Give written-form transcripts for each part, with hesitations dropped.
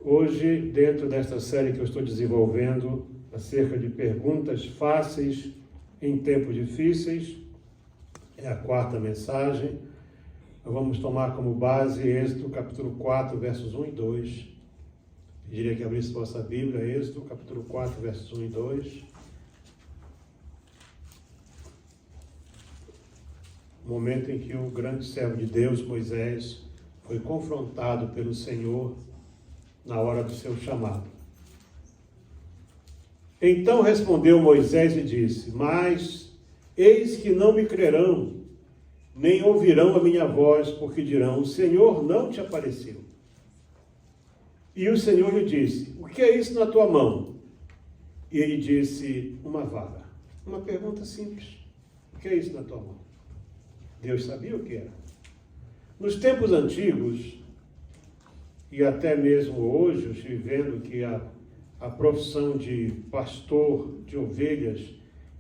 Hoje, dentro desta série que eu estou desenvolvendo, acerca de perguntas fáceis em tempos difíceis, é a quarta mensagem. Vamos tomar como base Êxodo, capítulo 4, versos 1 e 2. Eu diria que abrisse vossa Bíblia, Êxodo, capítulo 4, versos 1 e 2. O momento em que o grande servo de Deus, Moisés, foi confrontado pelo Senhor na hora do seu chamado. Então respondeu Moisés e disse: Mas eis que não me crerão, nem ouvirão a minha voz, porque dirão: o Senhor não te apareceu. E o Senhor lhe disse: o que é isso na tua mão? E ele disse: uma vara. Uma pergunta simples: o que é isso na tua mão? Deus sabia o que era. Nos tempos antigos, e até mesmo hoje, eu estive vendo que a profissão de pastor de ovelhas,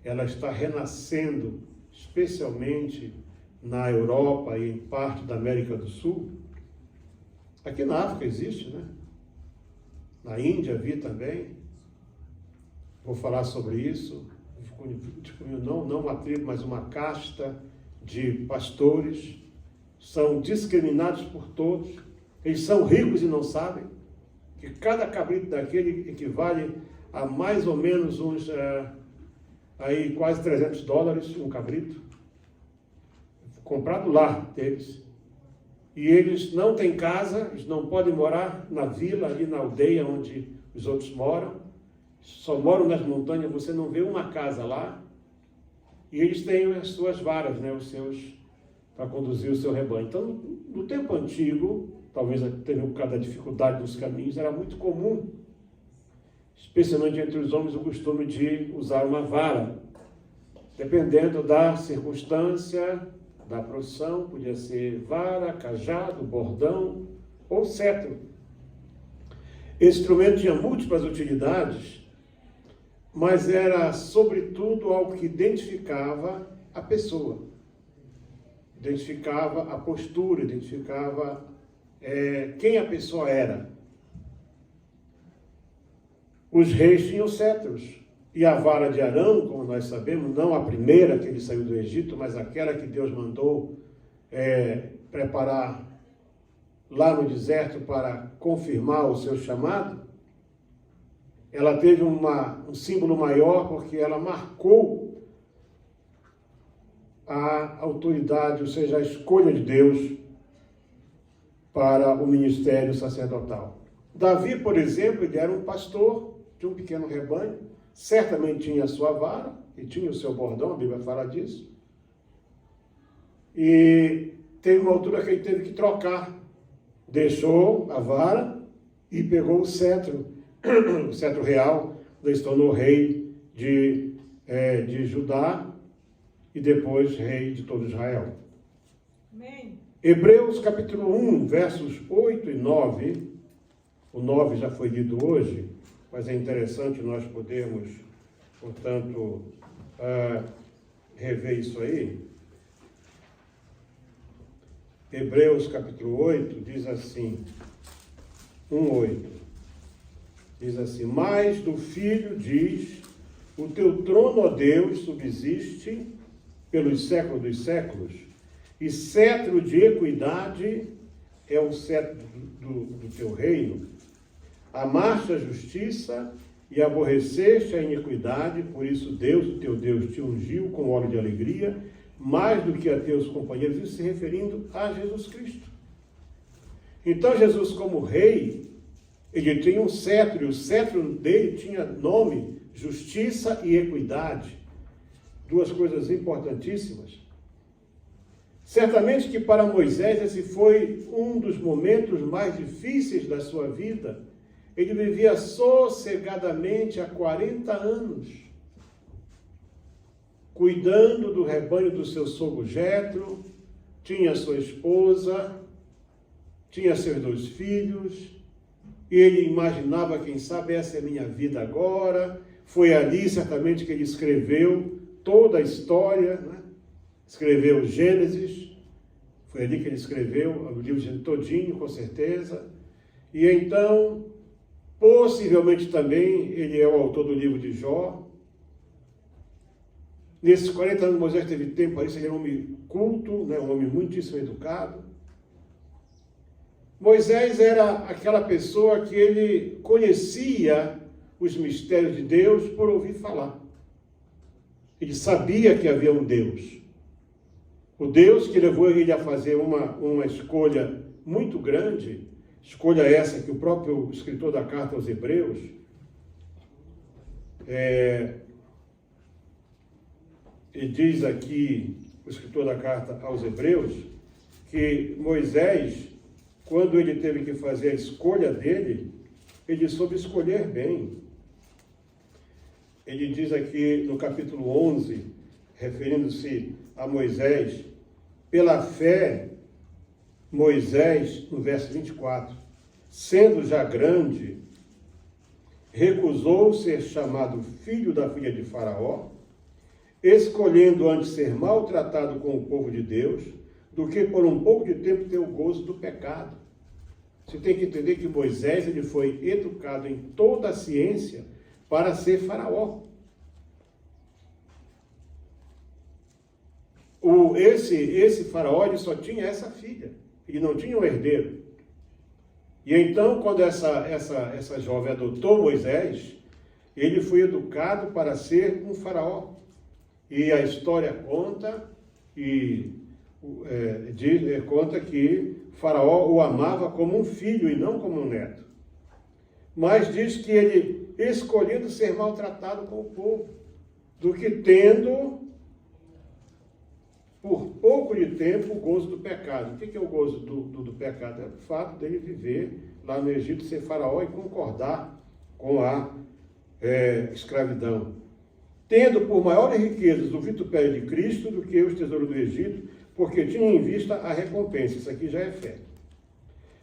ela está renascendo, especialmente na Europa e em parte da América do Sul. Aqui na África existe, né? Na Índia vi também. Vou falar sobre isso. Não uma tribo, mas uma casta de pastores. São discriminados por todos. Eles são ricos e não sabem que cada cabrito daquele equivale a mais ou menos uns quase $300 um cabrito, comprado lá deles. E eles não têm casa, eles não podem morar na vila, ali na aldeia onde os outros moram, só moram nas montanhas, você não vê uma casa lá. E eles têm as suas varas, né, para conduzir o seu rebanho. Então, no tempo antigo, talvez tenha por causa da dificuldade dos caminhos, era muito comum, especialmente entre os homens, o costume de usar uma vara. Dependendo da circunstância, da profissão, podia ser vara, cajado, bordão ou cetro. Esse instrumento tinha múltiplas utilidades, mas era, sobretudo, algo que identificava a pessoa, identificava a postura, identificava quem a pessoa era. Os reis tinham cetros, e a vara de Arão, como nós sabemos, não a primeira que ele saiu do Egito, mas aquela que Deus mandou preparar lá no deserto para confirmar o seu chamado, ela teve um símbolo maior porque ela marcou a autoridade, ou seja, a escolha de Deus para o ministério sacerdotal. Davi, por exemplo, ele era um pastor de um pequeno rebanho, certamente tinha a sua vara, e tinha o seu bordão, a Bíblia fala disso, e teve uma altura que ele teve que trocar, deixou a vara e pegou o cetro real, ele se tornou rei de Judá e depois rei de todo Israel. Amém. Hebreus capítulo 1, versos 8 e 9, o 9 já foi lido hoje, mas é interessante nós podermos, portanto, rever isso aí. Hebreus capítulo 8 diz assim, 1:8, diz assim: mas do Filho diz: o teu trono, ó Deus, subsiste pelos séculos dos séculos, e cetro de equidade é o cetro do teu reino. Amaste a justiça e aborreceste a iniquidade, por isso Deus, o teu Deus, te ungiu com óleo de alegria, mais do que a teus companheiros, isso se referindo a Jesus Cristo. Então Jesus, como rei, ele tinha um cetro, e o cetro dele tinha nome: justiça e equidade. Duas coisas importantíssimas. Certamente que para Moisés esse foi um dos momentos mais difíceis da sua vida. Ele vivia sossegadamente há 40 anos, cuidando do rebanho do seu sogro Jetro, tinha sua esposa, tinha seus 2 filhos, e ele imaginava, quem sabe, essa é a minha vida agora. Foi ali, certamente, que ele escreveu toda a história, né? Escreveu Gênesis, foi ali que ele escreveu o livro todinho, com certeza. E então, Possivelmente também ele é o autor do livro de Jó. Nesses 40 anos Moisés teve tempo para isso, ele era um homem culto, né? Um homem muitíssimo educado. Moisés era aquela pessoa que ele conhecia os mistérios de Deus por ouvir falar. Ele sabia que havia um Deus. O Deus que levou ele a fazer uma escolha muito grande, escolha essa que o próprio escritor da carta aos Hebreus, ele diz aqui, o escritor da carta aos Hebreus, que Moisés, quando ele teve que fazer a escolha dele, ele soube escolher bem. Ele diz aqui no capítulo 11, referindo-se a Moisés, pela fé, Moisés, no verso 24, sendo já grande, recusou ser chamado filho da filha de Faraó, escolhendo antes ser maltratado com o povo de Deus, do que por um pouco de tempo ter o gozo do pecado. Você tem que entender que Moisés ele foi educado em toda a ciência para ser Faraó. Esse Faraó ele só tinha essa filha, ele não tinha um herdeiro. E então, quando essa jovem adotou Moisés, ele foi educado para ser um Faraó. E a história conta conta que Faraó o amava como um filho e não como um neto. Mas diz que ele escolhendo ser maltratado com o povo, do que tendo, por pouco de tempo, o gozo do pecado. O que é o gozo do pecado? É o fato dele viver lá no Egito, ser Faraó e concordar com a escravidão. Tendo por maiores riquezas o vitupério de Cristo do que os tesouros do Egito, porque tinha em vista a recompensa. Isso aqui já é fé.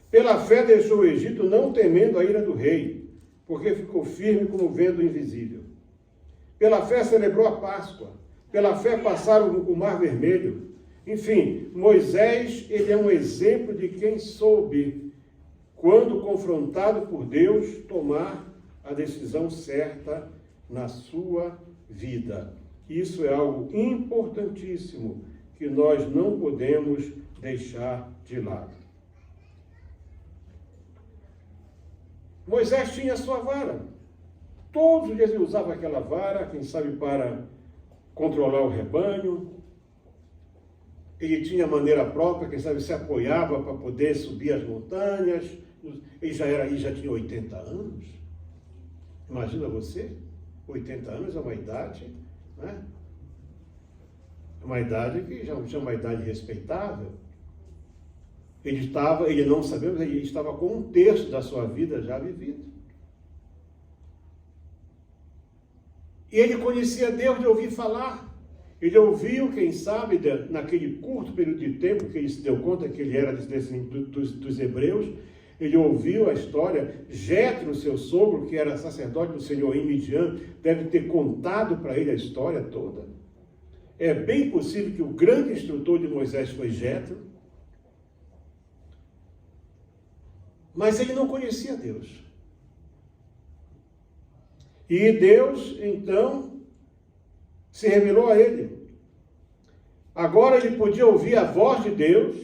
Pela fé deixou o Egito, não temendo a ira do rei, porque ficou firme como vento invisível. Pela fé celebrou a Páscoa. Pela fé passaram o Mar Vermelho. Enfim, Moisés, ele é um exemplo de quem soube, quando confrontado por Deus, tomar a decisão certa na sua vida. Isso é algo importantíssimo que nós não podemos deixar de lado. Moisés tinha a sua vara. Todos os dias ele usava aquela vara, quem sabe para controlar o rebanho. Ele tinha maneira própria, quem sabe se apoiava para poder subir as montanhas. Ele já tinha 80 anos. Imagina você, 80 anos é uma idade, né? É uma idade que já é uma idade respeitável. Ele não sabemos, ele estava com 1/3 da sua vida já vivido. E ele conhecia Deus de ouvir falar. Ele ouviu, quem sabe, naquele curto período de tempo que ele se deu conta que ele era dos hebreus, ele ouviu a história. Jetro, seu sogro, que era sacerdote do Senhor em Midian, deve ter contado para ele a história toda. É bem possível que o grande instrutor de Moisés foi Jetro. Mas ele não conhecia Deus. E Deus, então, se revelou a ele. Agora ele podia ouvir a voz de Deus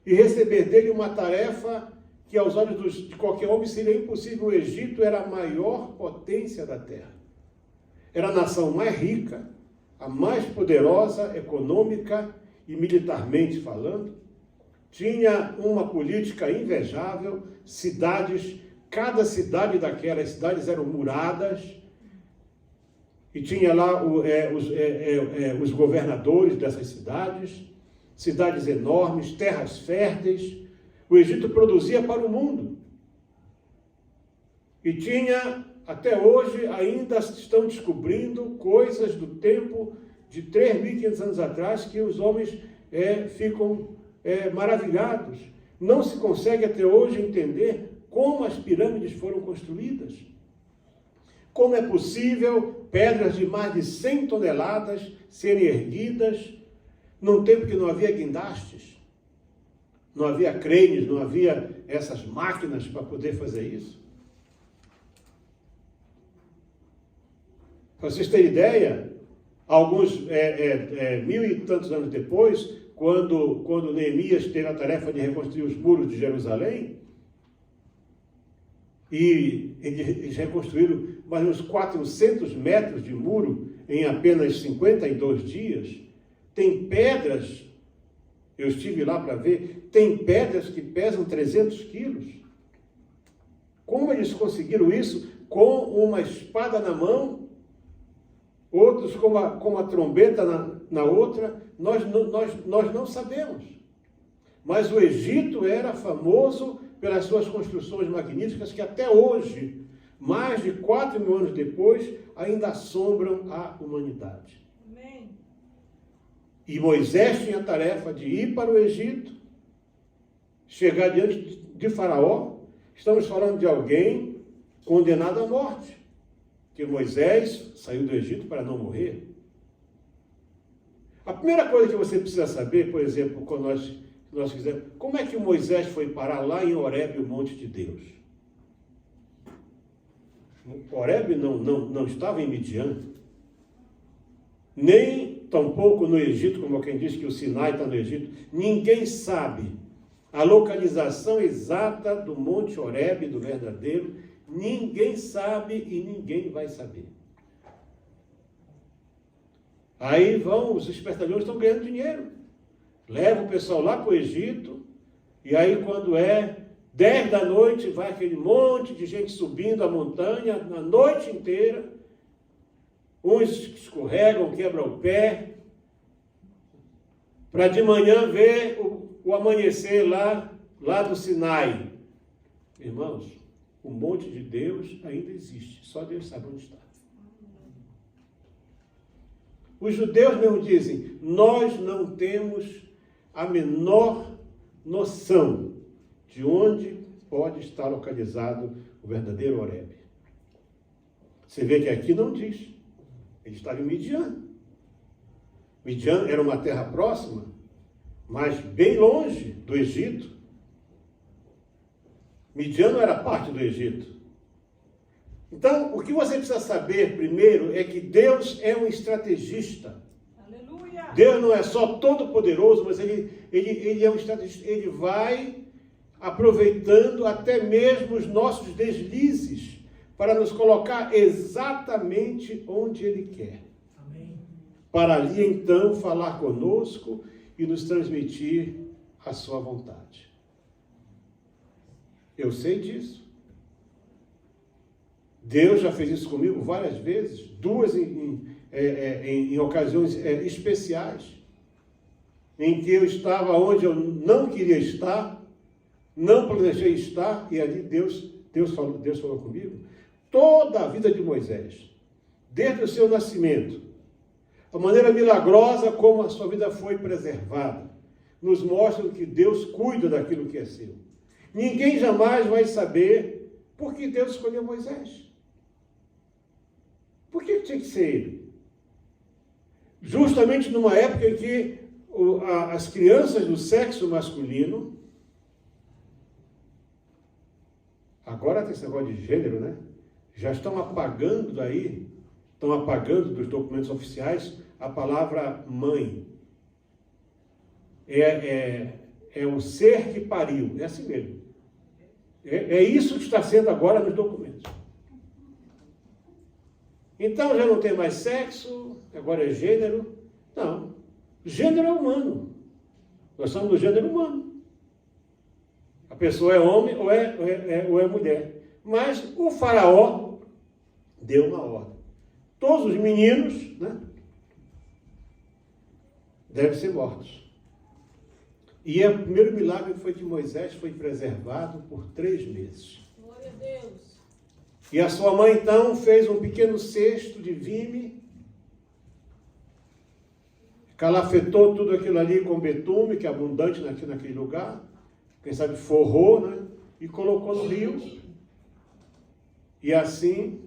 e receber dele uma tarefa que aos olhos de qualquer homem seria impossível. O Egito era a maior potência da terra. Era a nação mais rica, a mais poderosa econômica e militarmente falando. Tinha uma política invejável, cada cidade daquelas cidades eram muradas, e tinha lá os governadores dessas cidades enormes, terras férteis. O Egito produzia para o mundo. E tinha, até hoje, ainda estão descobrindo coisas do tempo de 3.500 anos atrás que os homens ficam maravilhados. Não se consegue até hoje entender como as pirâmides foram construídas. Como é possível pedras de mais de 100 toneladas serem erguidas num tempo que não havia guindastes, não havia cranes, não havia essas máquinas para poder fazer isso. Para vocês terem ideia, alguns 1000 e tantos anos depois, quando Neemias teve a tarefa de reconstruir os muros de Jerusalém, e eles reconstruíram mais uns 400 metros de muro em apenas 52 dias, tem pedras, eu estive lá para ver, tem pedras que pesam 300 quilos. Como eles conseguiram isso? Com uma espada na mão, outros com uma trombeta na outra, nós não sabemos. Mas o Egito era famoso pelas suas construções magníficas que até hoje, mais de 4.000 anos depois, ainda assombram a humanidade. Amém. E Moisés tinha a tarefa de ir para o Egito, chegar diante de Faraó. Estamos falando de alguém condenado à morte, que Moisés saiu do Egito para não morrer. A primeira coisa que você precisa saber, por exemplo, quando nós quisermos, como é que Moisés foi parar lá em Horebe, o monte de Deus? Horebe não estava em Midian, nem tampouco no Egito, como quem diz que o Sinai está no Egito. Ninguém sabe a localização exata do monte Horebe, do verdadeiro. Ninguém sabe e ninguém vai saber. Aí os espertalhões estão ganhando dinheiro. Leva o pessoal lá para o Egito, e aí quando é 10 da noite, vai aquele monte de gente subindo a montanha, na noite inteira. Uns escorregam, quebram o pé, para de manhã ver o amanhecer lá do Sinai. Irmãos, o monte de Deus ainda existe, só Deus sabe onde está. Os judeus mesmo dizem, nós não temos a menor noção de onde pode estar localizado o verdadeiro Horebe. Você vê que aqui não diz. Ele estava em Midian. Midian era uma terra próxima, mas bem longe do Egito. Midian não era parte do Egito. Então, o que você precisa saber primeiro é que Deus é um estrategista. Aleluia. Deus não é só todo-poderoso, mas ele é um estrategista. Ele vai aproveitando até mesmo os nossos deslizes para nos colocar exatamente onde Ele quer. Amém. Para ali, então, falar conosco e nos transmitir a sua vontade. Eu sei disso. Deus já fez isso comigo várias vezes, duas em ocasiões especiais, em que eu estava onde eu não queria estar, não planejei estar, e ali Deus falou comigo. Toda a vida de Moisés, desde o seu nascimento, a maneira milagrosa como a sua vida foi preservada, nos mostra que Deus cuida daquilo que é seu. Ninguém jamais vai saber por que Deus escolheu Moisés. Por que tinha que ser ele? Justamente numa época em que as crianças do sexo masculino, agora tem esse negócio de gênero, né? Já estão apagando dos documentos oficiais a palavra mãe. É o ser que pariu, é assim mesmo. É isso que está sendo agora nos documentos. Então já não tem mais sexo, agora é gênero. Não, gênero é humano. Nós somos do gênero humano. A pessoa é homem ou é mulher. Mas o faraó deu uma ordem. Todos os meninos, né, devem ser mortos. E o primeiro milagre foi que Moisés foi preservado por 3 meses. Glória a Deus. E a sua mãe, então, fez um pequeno cesto de vime, calafetou tudo aquilo ali com betume, que é abundante naquele lugar, quem sabe forrou, né? E colocou no rio. E assim,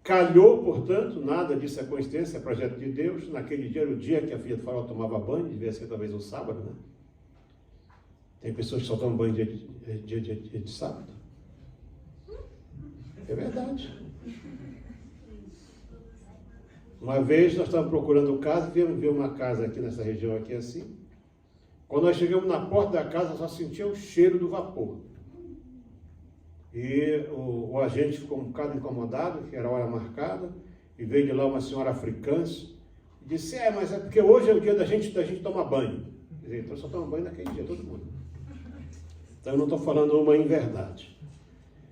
calhou, portanto, nada disso é coincidência, é projeto de Deus. Naquele dia era o dia que a filha do faraó tomava banho, devia ser talvez um sábado, né? Tem pessoas que só tomam banho dia de sábado. É verdade. Uma vez nós estávamos procurando casa, viemos ver uma casa aqui nessa região aqui assim. Quando nós chegamos na porta da casa, só sentia o cheiro do vapor. E o agente ficou um bocado incomodado, que era a hora marcada, e veio de lá uma senhora africana e disse, mas é porque hoje é o dia da gente tomar banho. Quer dizer, então só toma banho naquele dia, todo mundo. Então eu não estou falando uma inverdade.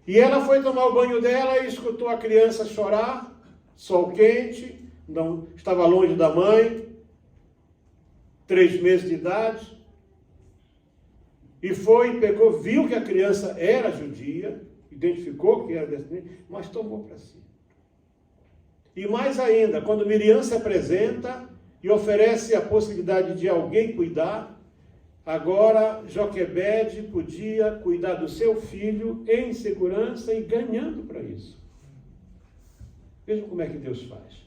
E ela foi tomar o banho dela e escutou a criança chorar, sol quente, não, estava longe da mãe, 3 meses de idade, e foi, pegou, viu que a criança era judia, identificou que era descendente, mas tomou para si. E mais ainda, quando Miriam se apresenta e oferece a possibilidade de alguém cuidar, agora Joquebede podia cuidar do seu filho em segurança e ganhando para isso. Vejam como é que Deus faz.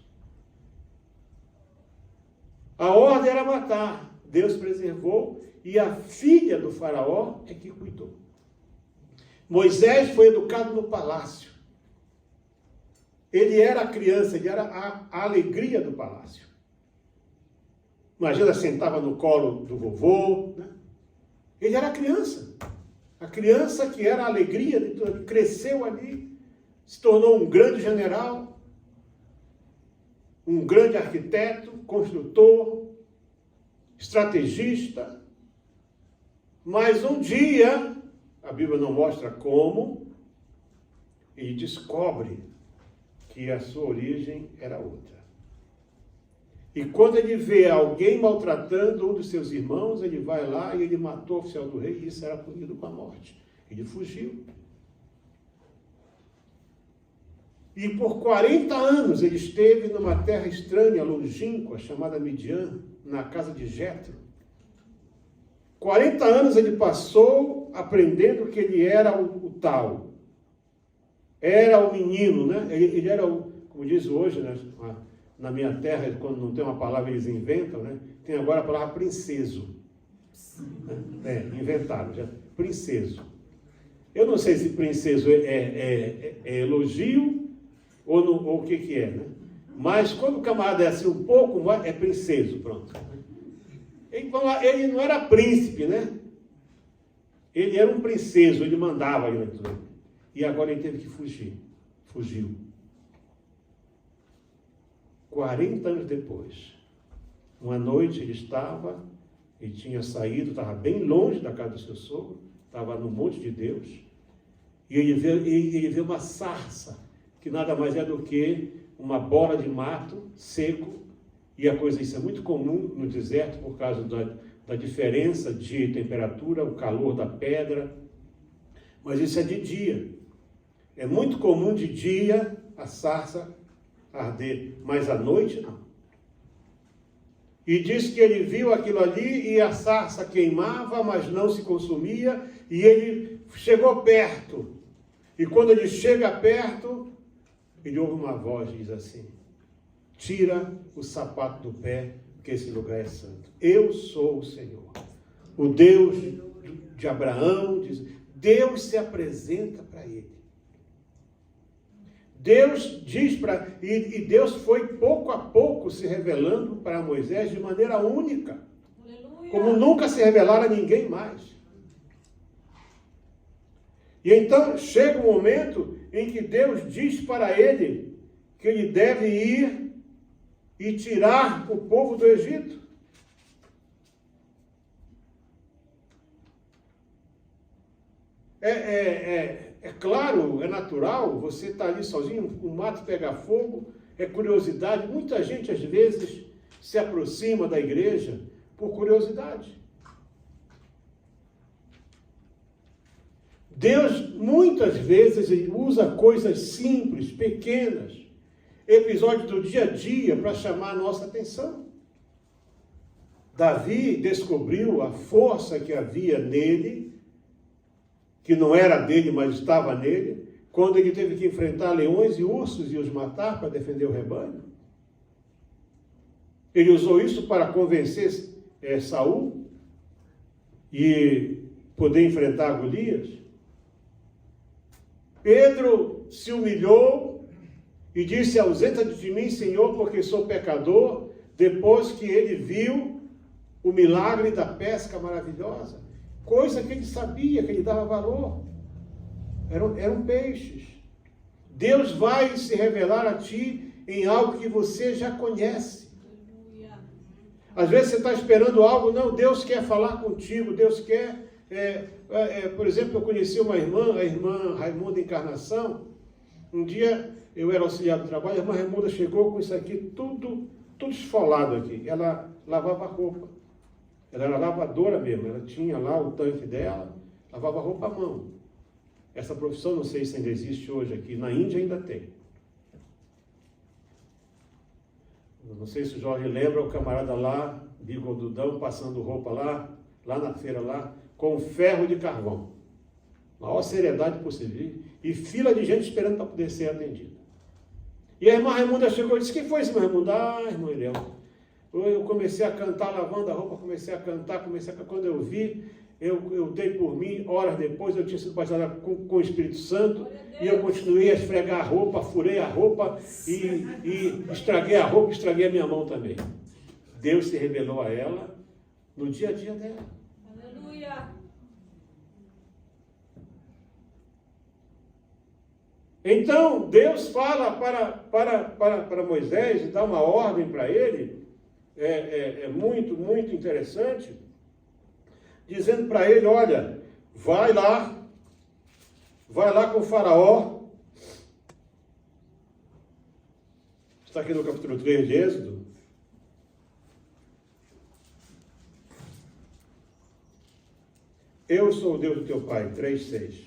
A ordem era matar, Deus preservou, e a filha do faraó é que cuidou. Moisés foi educado no palácio. Ele era a criança, ele era a alegria do palácio. Imagina, sentava no colo do vovô, né? Ele era a criança que era a alegria de tudo, cresceu ali, se tornou um grande general, um grande arquiteto, construtor, estrategista. Mas um dia, a Bíblia não mostra como, ele descobre que a sua origem era outra. E quando ele vê alguém maltratando um dos seus irmãos, ele vai lá e ele matou o oficial do rei, e isso era punido com a morte. Ele fugiu. E por 40 anos ele esteve numa terra estranha, longínqua, chamada Midian, na casa de Jetro. 40 anos ele passou aprendendo que ele era o tal. Era o menino, né? Ele era o, como diz hoje, né? Na minha terra, quando não tem uma palavra, eles inventam, né? Tem agora a palavra princeso. Inventaram, já. Princeso. Eu não sei se princeso é elogio ou o que é, né? Mas quando o camarada é assim um pouco, é princeso, pronto. Ele não era príncipe, né? Ele era um princeso, ele mandava ali naquilo. E agora ele teve que fugir. Fugiu. 40 anos depois, uma noite ele tinha saído, estava bem longe da casa do seu sogro, estava no Monte de Deus, e ele vê uma sarça, que nada mais é do que uma bola de mato seco, e isso é muito comum no deserto por causa da diferença de temperatura, o calor da pedra, mas isso é de dia. É muito comum de dia a sarça arder, mas à noite não. E diz que ele viu aquilo ali e a sarça queimava, mas não se consumia, e ele chegou perto. E quando ele chega perto, ele ouve uma voz que diz assim: tira o sapato do pé, porque esse lugar é santo. Eu sou o Senhor, o Deus de Abraão. Deus se apresenta para ele. Deus diz e Deus foi pouco a pouco se revelando para Moisés de maneira única. Aleluia. Como nunca se revelara a ninguém mais. E então chega um momento em que Deus diz para ele que ele deve ir e tirar o povo do Egito. É claro, é natural, você está ali sozinho, o mato pega fogo, é curiosidade. Muita gente, às vezes, se aproxima da igreja por curiosidade. Deus, muitas vezes, ele usa coisas simples, pequenas, episódios do dia a dia para chamar a nossa atenção. Davi descobriu a força que havia nele, que não era dele, mas estava nele, quando ele teve que enfrentar leões e ursos e os matar para defender o rebanho. Ele usou isso para convencer Saul e poder enfrentar Golias. Pedro se humilhou e disse: ausenta-te de mim, Senhor, porque sou pecador, depois que ele viu o milagre da pesca maravilhosa. Coisa que ele sabia, que ele dava valor. Eram peixes. Deus vai se revelar a ti em algo que você já conhece. Às vezes você está esperando algo, não, Deus quer falar contigo, Deus quer... por exemplo, eu conheci uma irmã, a irmã Raimunda Encarnação. Um dia eu era auxiliar do trabalho, a irmã Raimunda chegou com isso aqui tudo esfolado aqui. Ela lavava roupa. Ela era lavadora mesmo, ela tinha lá o tanque dela, lavava roupa à mão. Essa profissão, não sei se ainda existe hoje aqui, na Índia ainda tem. Não sei se o Jorge lembra, o camarada lá, bigodudão, passando roupa lá na feira lá, com ferro de carvão. Maior seriedade possível. E fila de gente esperando para poder ser atendida. E a irmã Raimunda chegou e disse: quem foi esse irmã Raimunda? Ah, irmão Eliel. Eu comecei a cantar, lavando a roupa, comecei a cantar. Quando eu vi, eu dei por mim, horas depois, eu tinha sido batizado com o Espírito Santo, e eu continuei a esfregar a roupa, furei a roupa, e estraguei a roupa, estraguei a minha mão também. Deus se revelou a ela no dia a dia dela. Aleluia. Então, Deus fala para Moisés e dá uma ordem para ele, muito, muito interessante, dizendo para ele: olha, vai lá com o faraó. Está aqui no capítulo 3 de Êxodo. Eu sou o Deus do teu pai, 3:6.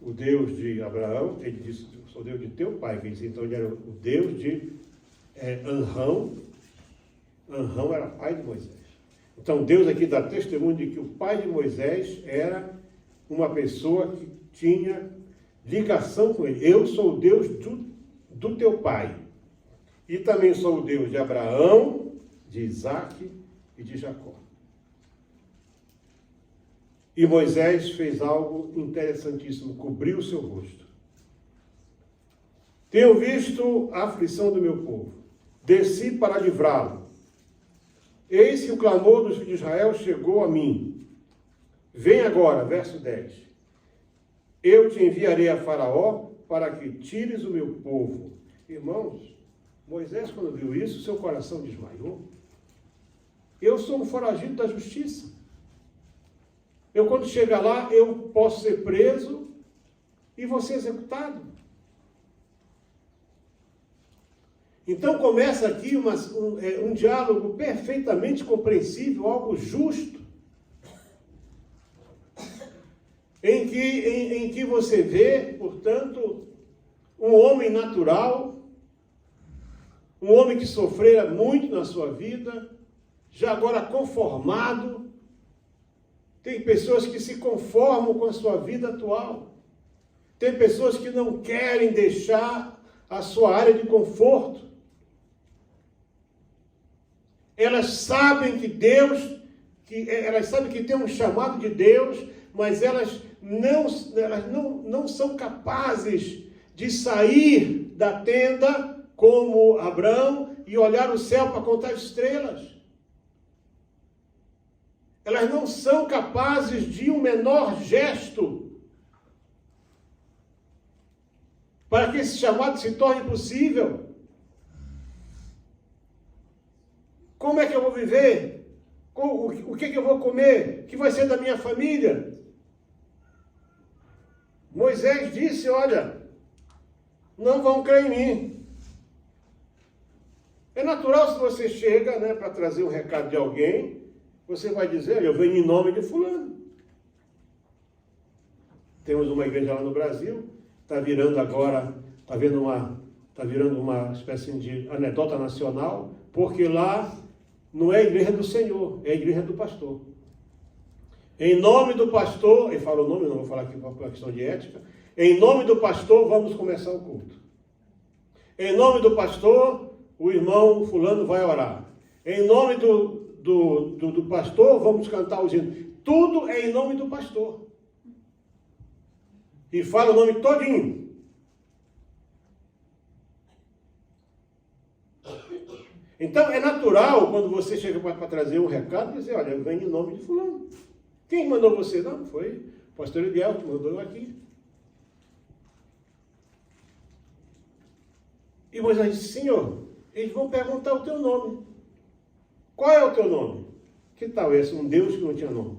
O Deus de Abraão, ele disse: eu sou o Deus de teu pai. Ele disse, então ele era o Deus de Anrão. Anrão era pai de Moisés. Então Deus aqui dá testemunho de que o pai de Moisés era uma pessoa que tinha ligação com ele. Eu sou o Deus do teu pai. E também sou o Deus de Abraão, de Isaque e de Jacó. E Moisés fez algo interessantíssimo, cobriu o seu rosto. Tenho visto a aflição do meu povo, desci para livrá-lo. Eis que o clamor dos filhos de Israel chegou a mim. Vem agora, verso 10. Eu te enviarei a Faraó para que tires o meu povo. Irmãos, Moisés, quando viu isso, seu coração desmaiou. Eu sou um foragido da justiça. Eu, quando chegar lá, eu posso ser preso e vou ser executado. Então começa aqui um diálogo perfeitamente compreensível, algo justo, em que você vê, portanto, um homem natural, um homem que sofrera muito na sua vida, já agora conformado. Tem pessoas que se conformam com a sua vida atual. Tem pessoas que não querem deixar a sua área de conforto. Elas sabem elas sabem que tem um chamado de Deus, mas elas não são capazes de sair da tenda como Abraão e olhar o céu para contar as estrelas. Elas não são capazes de um menor gesto para que esse chamado se torne possível. Como é que eu vou viver? O que eu vou comer? O que vai ser da minha família? Moisés disse: olha, não vão crer em mim. É natural, se você chega, para trazer um recado de alguém, você vai dizer: eu venho em nome de fulano. Temos uma igreja lá no Brasil, está virando agora, está virando uma espécie de anedota nacional, porque lá não é a igreja do Senhor, é a igreja do pastor. Em nome do pastor, ele fala o nome, não vou falar aqui por uma questão de ética, em nome do pastor vamos começar o culto. Em nome do pastor, o irmão fulano vai orar. Em nome do pastor, vamos cantar os hinos. Tudo é em nome do pastor. E fala o nome todinho. Então, é natural, quando você chega para trazer um recado, dizer, olha, eu venho em nome de fulano. Quem mandou você? Não, foi o pastor Eliel que mandou eu aqui. E Moisés disse, Senhor, eles vão perguntar o teu nome. Qual é o teu nome? Que tal esse? Um Deus que não tinha nome.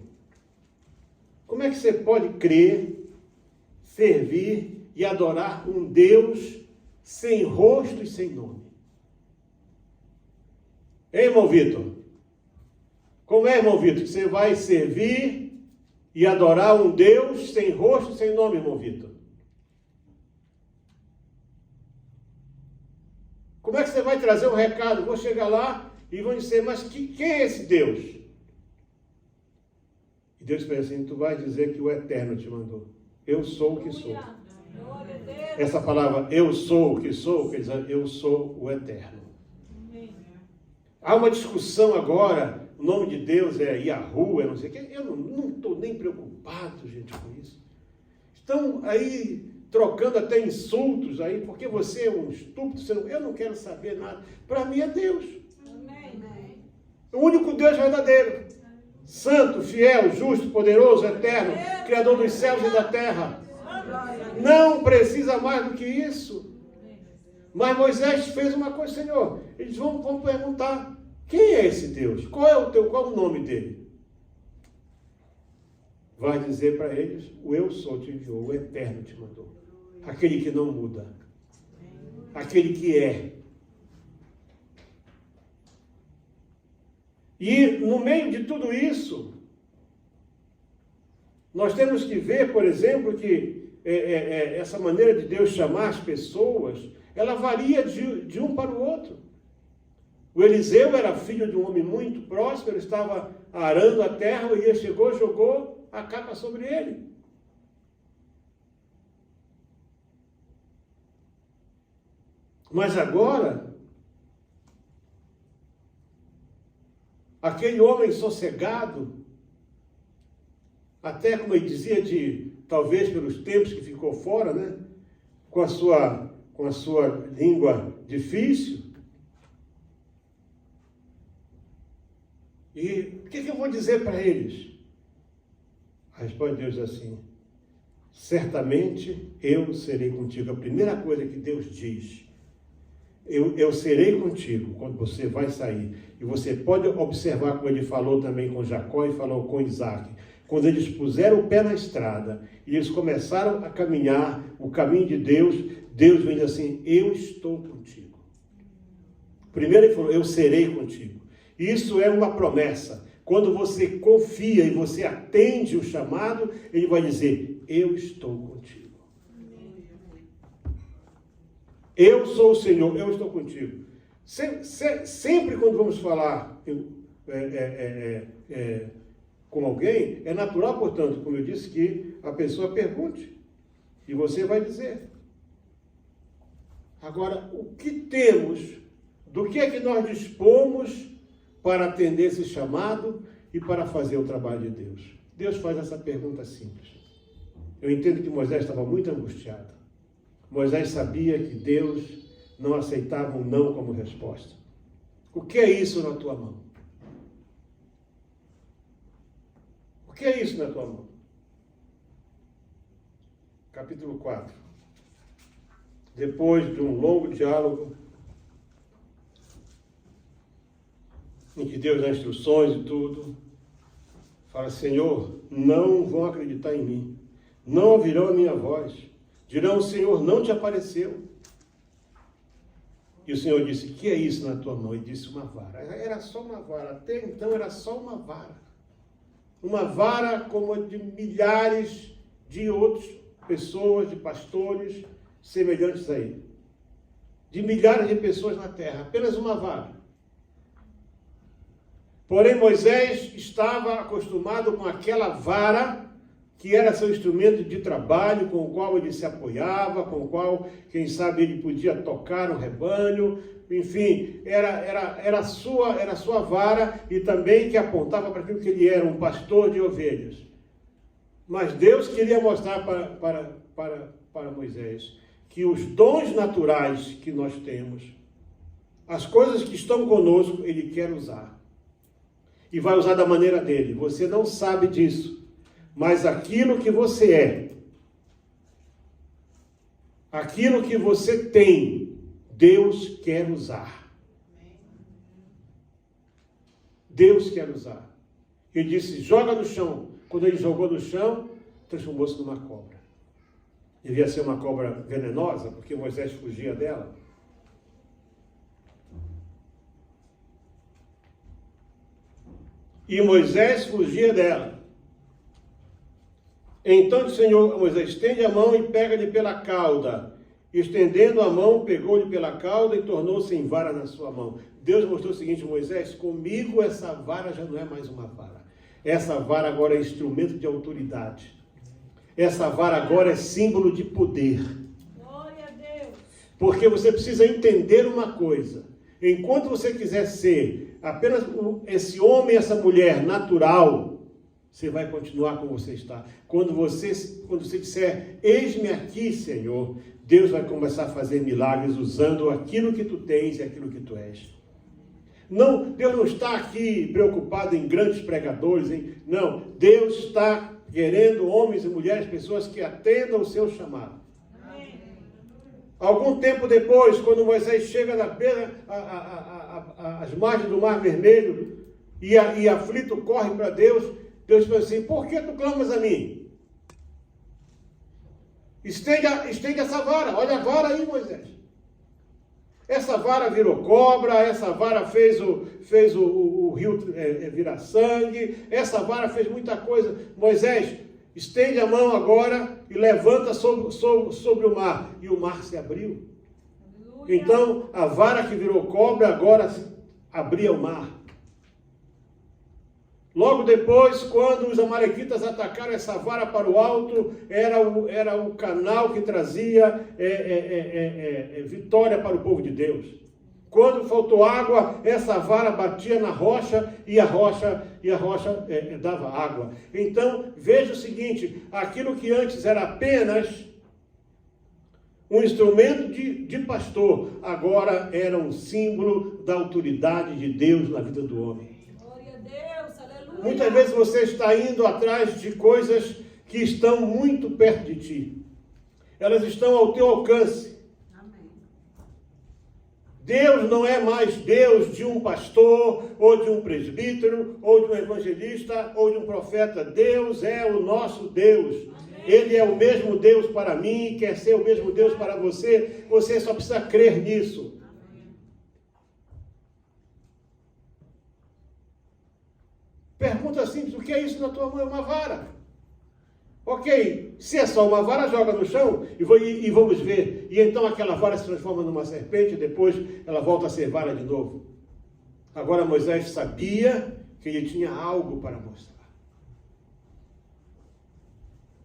Como é que você pode crer, servir e adorar um Deus sem rosto e sem nome? Hein, irmão Vitor? Como é, irmão Vitor, que você vai servir e adorar um Deus sem rosto e sem nome, irmão Vitor? Como é que você vai trazer um recado? Vou chegar lá e vão dizer, mas quem é esse Deus? E Deus pensa assim, tu vai dizer que o Eterno te mandou. Eu sou o que sou. Essa palavra, eu sou o que sou, quer dizer, eu sou o Eterno. Há uma discussão agora, o nome de Deus é Yahu, não sei o quê. Eu não estou nem preocupado, gente, com isso. Estão aí trocando até insultos aí, porque você é um estúpido, eu não quero saber nada. Para mim é Deus. Amém. O único Deus verdadeiro. Santo, fiel, justo, poderoso, eterno, Criador dos céus e da terra. Não precisa mais do que isso. Mas Moisés fez uma coisa, Senhor. Eles vão perguntar, quem é esse Deus? Qual é o nome dele? Vai dizer para eles, o eu sou te enviou, o Eterno te mandou. Aquele que não muda. Aquele que é. E no meio de tudo isso, nós temos que ver, por exemplo, que essa maneira de Deus chamar as pessoas, ela varia de um para o outro. O Eliseu era filho de um homem muito próspero, estava arando a terra, e ele chegou, jogou a capa sobre ele. Mas agora, aquele homem sossegado, até como ele dizia, talvez pelos tempos que ficou fora, né? Com a sua língua difícil. E o que eu vou dizer para eles? A resposta de Deus é assim, certamente eu serei contigo. A primeira coisa que Deus diz, eu serei contigo quando você vai sair. E você pode observar como ele falou também com Jacó e falou com Isaac. Quando eles puseram o pé na estrada e eles começaram a caminhar o caminho de Deus, Deus vem assim, eu estou contigo. Primeiro ele falou, eu serei contigo. Isso é uma promessa. Quando você confia e você atende o chamado, ele vai dizer, eu estou contigo. Eu sou o Senhor, eu estou contigo. Sempre quando vamos falar com alguém, é natural, portanto, como eu disse, que a pessoa pergunte. E você vai dizer. Agora, o que temos, do que é que nós dispomos para atender esse chamado e para fazer o trabalho de Deus? Deus faz essa pergunta simples. Eu entendo que Moisés estava muito angustiado. Moisés sabia que Deus não aceitava um não como resposta. O que é isso na tua mão? O que é isso na tua mão? Capítulo 4. Depois de um longo diálogo, em que Deus dá instruções e tudo, fala, Senhor, não vão acreditar em mim, não ouvirão a minha voz, dirão, o Senhor não te apareceu. E o Senhor disse, que é isso na tua mão? Ele disse, uma vara. Era só uma vara, até então era só uma vara. Uma vara como a de milhares de outras pessoas, de pastores semelhantes a ele. De milhares de pessoas na terra, apenas uma vara. Porém, Moisés estava acostumado com aquela vara que era seu instrumento de trabalho, com o qual ele se apoiava, com o qual, quem sabe, ele podia tocar no rebanho. Enfim, era a sua vara e também que apontava para aquilo que ele era, um pastor de ovelhas. Mas Deus queria mostrar para Moisés que os dons naturais que nós temos, as coisas que estão conosco, Ele quer usar. E vai usar da maneira dele. Você não sabe disso. Mas aquilo que você é, aquilo que você tem, Deus quer usar. Deus quer usar. Ele disse, joga no chão. Quando ele jogou no chão, transformou-se numa cobra. Devia ser uma cobra venenosa, porque Moisés fugia dela. E Moisés fugia dela. Então o Senhor, Moisés, estende a mão e pega-lhe pela cauda. Estendendo a mão, pegou-lhe pela cauda e tornou-se em vara na sua mão. Deus mostrou o seguinte, Moisés, comigo essa vara já não é mais uma vara. Essa vara agora é instrumento de autoridade. Essa vara agora é símbolo de poder. Glória a Deus. Porque você precisa entender uma coisa. Enquanto você quiser ser apenas esse homem, essa mulher natural, você vai continuar como você está. Quando você disser, eis-me aqui, Senhor, Deus vai começar a fazer milagres usando aquilo que tu tens e aquilo que tu és. Não, Deus não está aqui preocupado em grandes pregadores, hein? Não, Deus está querendo homens e mulheres, pessoas que atendam o seu chamado. Amém. Algum tempo depois, quando Moisés chega na beira, às margens do Mar Vermelho, e aflito corre para Deus, Deus fala assim, por que tu clamas a mim? Estende essa vara, olha a vara aí, Moisés. Essa vara virou cobra, essa vara fez o rio virar sangue, essa vara fez muita coisa. Moisés, estende a mão agora e levanta sobre o mar. E o mar se abriu. Aleluia. Então, a vara que virou cobra agora abria o mar. Logo depois, quando os amalequitas atacaram essa vara para o alto, era o canal que trazia vitória para o povo de Deus. Quando faltou água, essa vara batia na rocha e a rocha dava água. Então, veja o seguinte, aquilo que antes era apenas um instrumento de pastor, agora era um símbolo da autoridade de Deus na vida do homem. Muitas vezes você está indo atrás de coisas que estão muito perto de ti. Elas estão ao teu alcance. Amém. Deus não é mais Deus de um pastor, ou de um presbítero, ou de um evangelista, ou de um profeta. Deus é o nosso Deus. Amém. Ele é o mesmo Deus para mim, quer ser o mesmo Deus para você. Você só precisa crer nisso. Pergunta simples, o que é isso na tua mão? É uma vara. Ok, se é só uma vara, joga no chão e vamos ver. E então aquela vara se transforma numa serpente e depois ela volta a ser vara de novo. Agora Moisés sabia que ele tinha algo para mostrar.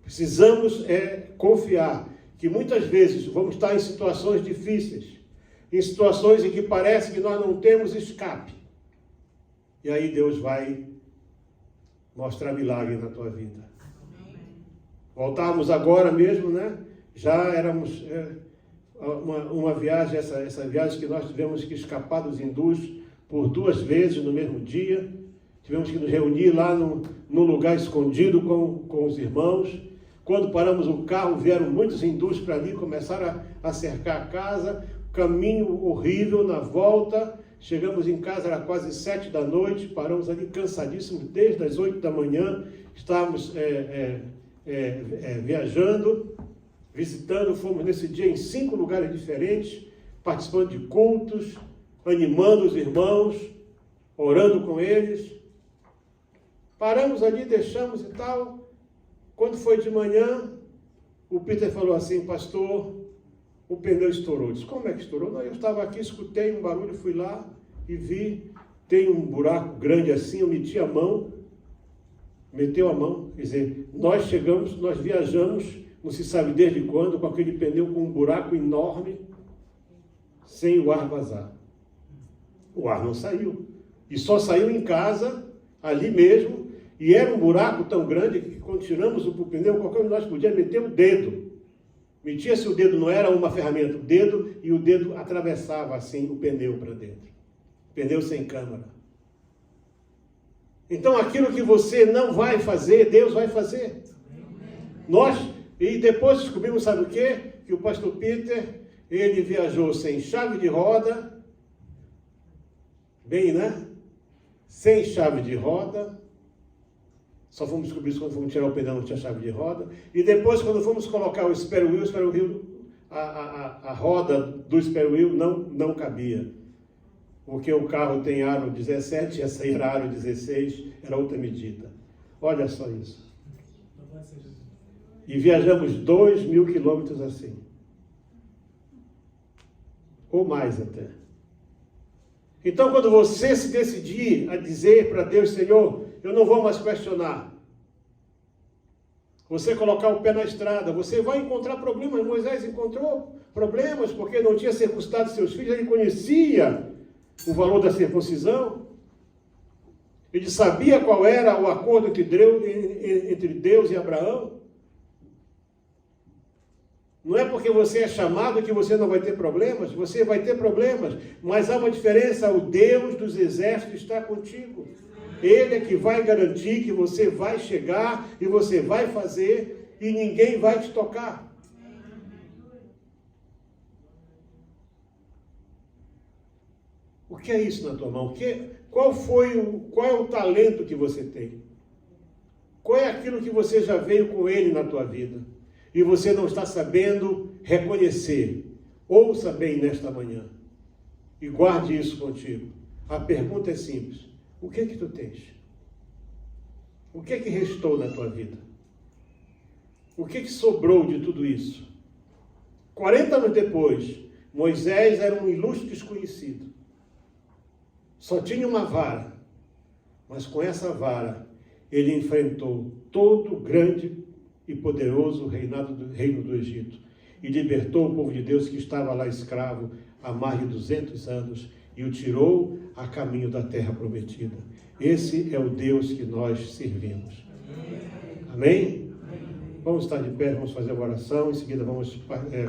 Precisamos confiar que muitas vezes vamos estar em situações difíceis, em situações em que parece que nós não temos escape. E aí Deus vai mostrar milagre na tua vida. Amém. Voltávamos agora mesmo, né? Já éramos uma viagem, essa viagem que nós tivemos que escapar dos hindus por 2 vezes no mesmo dia. Tivemos que nos reunir lá num lugar escondido com os irmãos. Quando paramos o carro, vieram muitos hindus para ali, começaram a cercar a casa. Caminho horrível na volta. Chegamos em casa, era quase 7 da noite, paramos ali cansadíssimos, desde as 8 da manhã, estávamos viajando, visitando, fomos nesse dia em 5 lugares diferentes, participando de cultos, animando os irmãos, orando com eles. Paramos ali, deixamos e tal. Quando foi de manhã, o Peter falou assim, pastor, o pneu estourou. Eu disse, como é que estourou? Não, eu estava aqui, escutei um barulho, fui lá e vi, tem um buraco grande assim, eu meti a mão, meteu a mão, quer dizer, nós chegamos, nós viajamos, não se sabe desde quando, com aquele pneu com um buraco enorme, sem o ar vazar. O ar não saiu. E só saiu em casa, ali mesmo, e era um buraco tão grande que quando tiramos o pneu, qualquer um de nós podia meter o dedo. Metia-se o dedo, não era uma ferramenta, o dedo, e o dedo atravessava assim o pneu para dentro. Pneu sem câmara. Então aquilo que você não vai fazer, Deus vai fazer. E depois descobrimos, sabe o quê? Que o pastor Peter, ele viajou sem chave de roda, bem, né? Sem chave de roda. Só fomos descobrir isso quando fomos tirar o pneu, não tinha chave de roda. E depois, quando fomos colocar o spare wheel, a roda do spare wheel não cabia. Porque o carro tem aro 17, essa aí era aro 16, era outra medida. Olha só isso. E viajamos 2.000 quilômetros assim. Ou mais até. Então, quando você se decidir a dizer para Deus, Senhor, eu não vou mais questionar. Você colocar o pé na estrada, você vai encontrar problemas. Moisés encontrou problemas porque não tinha circuncidado seus filhos, ele conhecia o valor da circuncisão. Ele sabia qual era o acordo entre Deus e Abraão. Não é porque você é chamado que você não vai ter problemas, você vai ter problemas, mas há uma diferença, o Deus dos exércitos está contigo. Ele é que vai garantir que você vai chegar e você vai fazer e ninguém vai te tocar. O que é isso na tua mão? Qual é o talento que você tem? Qual é aquilo que você já veio com ele na tua vida? E você não está sabendo reconhecer. Ouça bem nesta manhã. E guarde isso contigo. A pergunta é simples. O que é que tu tens? O que é que restou na tua vida? O que é que sobrou de tudo isso? 40 anos depois, Moisés era um ilustre desconhecido. Só tinha uma vara. Mas com essa vara, ele enfrentou todo o grande e poderoso reino do Egito. E libertou o povo de Deus que estava lá escravo há mais de 200 anos e o tirou a caminho da terra prometida. Esse é o Deus que nós servimos. Amém? Vamos estar de pé, vamos fazer uma oração, em seguida vamos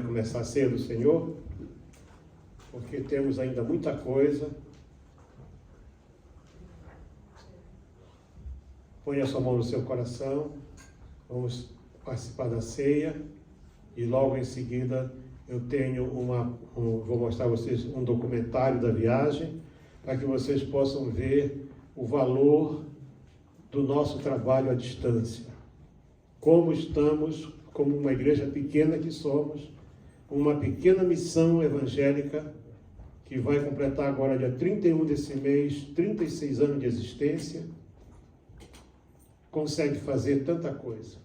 começar a ceia do Senhor, porque temos ainda muita coisa. Põe a sua mão no seu coração, vamos participar da ceia e logo em seguida eu tenho vou mostrar a vocês um documentário da viagem para que vocês possam ver o valor do nosso trabalho à distância. Como estamos, como uma igreja pequena que somos, uma pequena missão evangélica que vai completar agora dia 31 desse mês, 36 anos de existência, consegue fazer tanta coisa.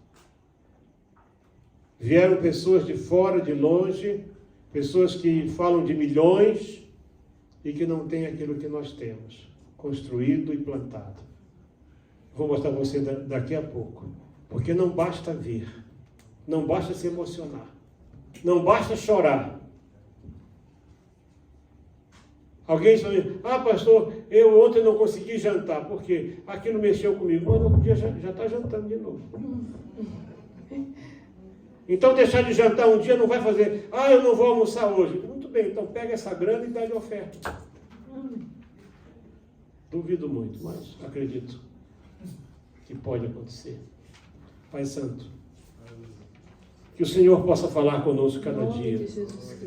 Vieram pessoas de fora, de longe, pessoas que falam de milhões e que não têm aquilo que nós temos, construído e plantado. Vou mostrar para você daqui a pouco. Porque não basta vir, não basta se emocionar, não basta chorar. Alguém diz para mim, pastor, eu ontem não consegui jantar, porque aquilo mexeu comigo. Mas no outro dia já está jantando de novo. Então deixar de jantar um dia não vai fazer, eu não vou almoçar hoje. Muito bem, então pega essa grana e dá de oferta. Duvido muito, mas acredito que pode acontecer. Pai Santo, que o Senhor possa falar conosco cada dia.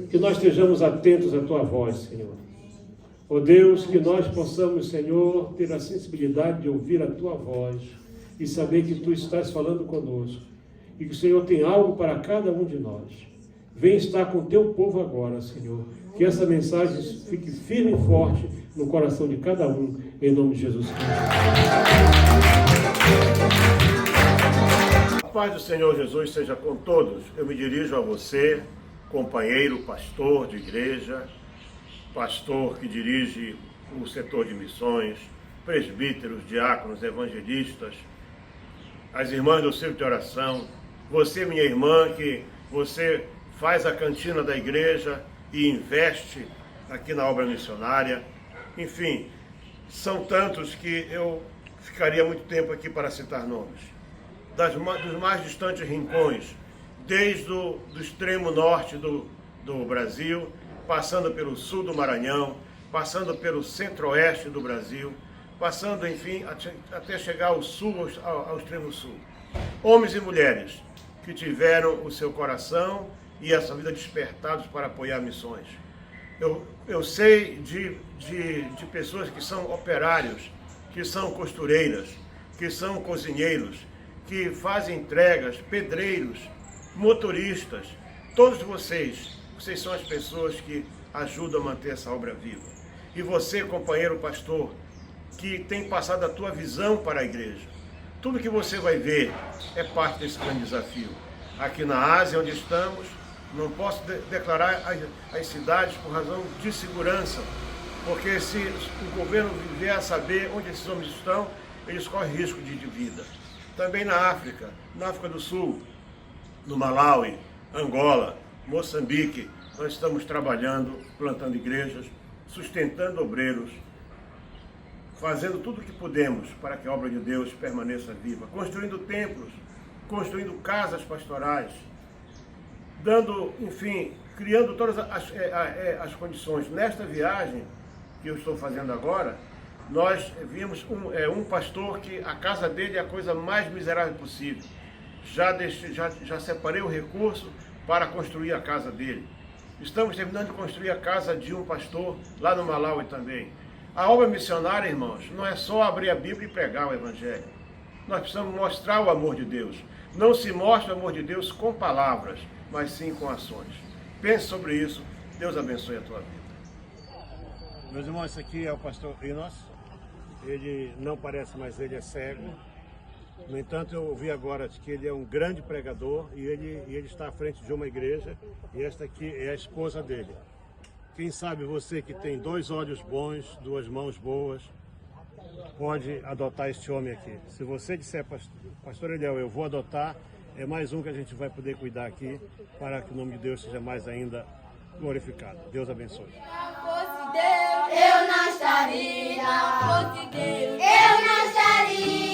Que nós estejamos atentos à Tua voz, Senhor. Ó Deus, que nós possamos, Senhor, ter a sensibilidade de ouvir a Tua voz e saber que Tu estás falando conosco. E que o Senhor tem algo para cada um de nós. Vem estar com o Teu povo agora, Senhor. Que essa mensagem fique firme e forte no coração de cada um, em nome de Jesus Cristo. A paz do Senhor Jesus seja com todos. Eu me dirijo a você, companheiro, pastor de igreja, pastor que dirige o setor de missões, presbíteros, diáconos, evangelistas, as irmãs do círculo de oração, você, minha irmã, que você faz a cantina da igreja e investe aqui na obra missionária. Enfim, são tantos que eu ficaria muito tempo aqui para citar nomes. Dos mais distantes rincões desde do extremo norte do Brasil, passando pelo sul do Maranhão, passando pelo centro-oeste do Brasil, passando, enfim, até chegar ao sul, ao extremo sul. Homens e mulheres que tiveram o seu coração e a sua vida despertados para apoiar missões. Eu sei de pessoas que são operários, que são costureiras, que são cozinheiros, que fazem entregas, pedreiros, motoristas. Todos vocês são as pessoas que ajudam a manter essa obra viva. E você, companheiro pastor, que tem passado a tua visão para a igreja. Tudo que você vai ver é parte desse grande desafio. Aqui na Ásia, onde estamos, não posso declarar as cidades por razão de segurança, porque se o governo vier a saber onde esses homens estão, eles correm risco de vida. Também na África do Sul, no Malawi, Angola, Moçambique, nós estamos trabalhando, plantando igrejas, sustentando obreiros, fazendo tudo o que podemos para que a obra de Deus permaneça viva, construindo templos, construindo casas pastorais, dando, enfim, criando todas as condições. Nesta viagem que eu estou fazendo agora, nós vimos um pastor que a casa dele é a coisa mais miserável possível. Já separei o recurso para construir a casa dele. Estamos terminando de construir a casa de um pastor lá no Malawi também. A obra missionária, irmãos, não é só abrir a Bíblia e pregar o Evangelho. Nós precisamos mostrar o amor de Deus. Não se mostra o amor de Deus com palavras, mas sim com ações. Pense sobre isso. Deus abençoe a tua vida. Meus irmãos, esse aqui é o pastor Enos. Ele não parece, mas ele é cego. No entanto, eu ouvi agora que ele é um grande pregador e ele está à frente de uma igreja, e esta aqui é a esposa dele. Quem sabe você que tem 2 olhos bons, 2 mãos boas, pode adotar este homem aqui. Se você disser, pastor Eliel, eu vou adotar, é mais um que a gente vai poder cuidar aqui, para que o nome de Deus seja mais ainda glorificado. Deus abençoe. Se não fosse Deus, eu não estaria. Se não fosse Deus, eu não estaria.